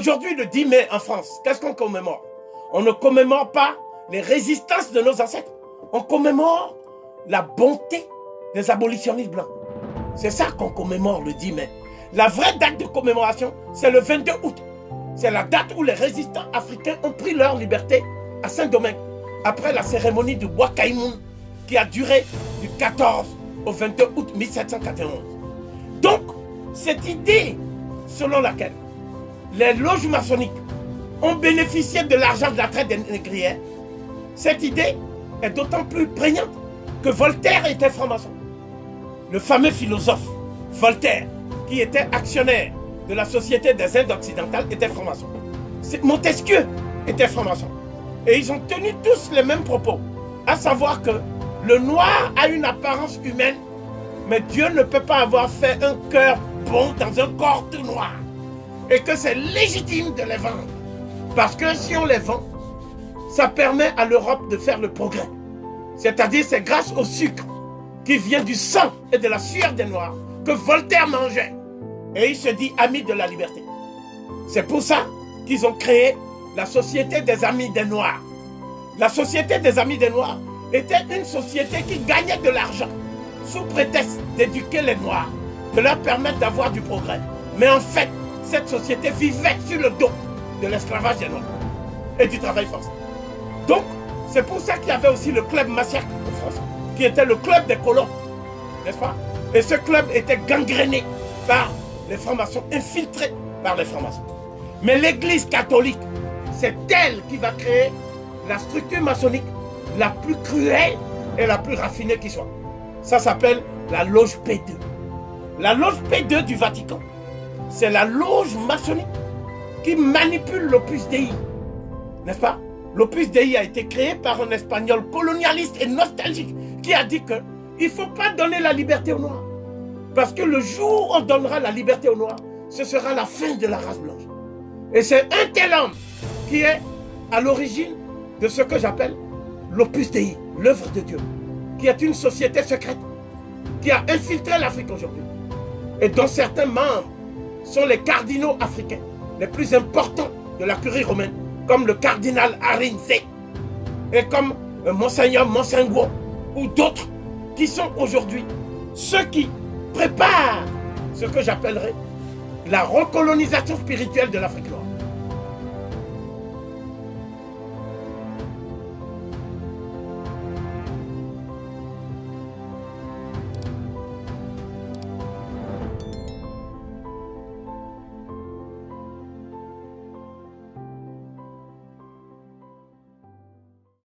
Aujourd'hui, le 10 mai en France, qu'est-ce qu'on commémore? On ne commémore pas les résistances de nos ancêtres. On commémore la bonté des abolitionnistes blancs. C'est ça qu'on commémore le 10 mai. La vraie date de commémoration, c'est le 22 août. C'est la date où les résistants africains ont pris leur liberté à Saint-Domingue, après la cérémonie du Bois Caïmoun, qui a duré du 14 au 22 août 1791. Donc, cette idée selon laquelle les loges maçonniques ont bénéficié de l'argent de la traite des négrières, cette idée est d'autant plus prégnante que Voltaire était franc-maçon. Le fameux philosophe Voltaire, qui était actionnaire de la Société des Indes occidentales, était franc-maçon. Montesquieu était franc-maçon. Et ils ont tenu tous les mêmes propos, à savoir que le noir a une apparence humaine, mais Dieu ne peut pas avoir fait un cœur bon dans un corps tout noir. Et que c'est légitime de les vendre. Parce que si on les vend, ça permet à l'Europe de faire le progrès. C'est-à-dire c'est grâce au sucre qui vient du sang et de la sueur des Noirs que Voltaire mangeait. Et il se dit ami de la liberté. C'est pour ça qu'ils ont créé la Société des Amis des Noirs. La Société des Amis des Noirs était une société qui gagnait de l'argent sous prétexte d'éduquer les Noirs, de leur permettre d'avoir du progrès. Mais en fait, cette société vivait sur le dos de l'esclavage des Noirs et du travail forcé. Donc, c'est pour ça qu'il y avait aussi le club Massiac en France, qui était le club des colons, n'est-ce pas? Et ce club était gangréné par les francs-maçons, infiltrés par les francs-maçons. Mais l'Église catholique, c'est elle qui va créer la structure maçonnique la plus cruelle et la plus raffinée qui soit. Ça s'appelle la loge P2. La loge P2 du Vatican, c'est la loge maçonnique qui manipule l'Opus Dei, n'est-ce pas? L'Opus Dei a été créé par un Espagnol colonialiste et nostalgique qui a dit qu'il ne faut pas donner la liberté aux Noirs. Parce que le jour où on donnera la liberté aux Noirs, ce sera la fin de la race blanche. Et c'est un tel homme qui est à l'origine de ce que j'appelle l'Opus Dei, l'œuvre de Dieu, qui est une société secrète, qui a infiltré l'Afrique aujourd'hui, et dont certains membres sont les cardinaux africains les plus importants de la curie romaine, comme le cardinal Arinze, et comme Monseigneur Monsengo, ou d'autres qui sont aujourd'hui ceux qui préparent ce que j'appellerais la recolonisation spirituelle de l'Afrique noire.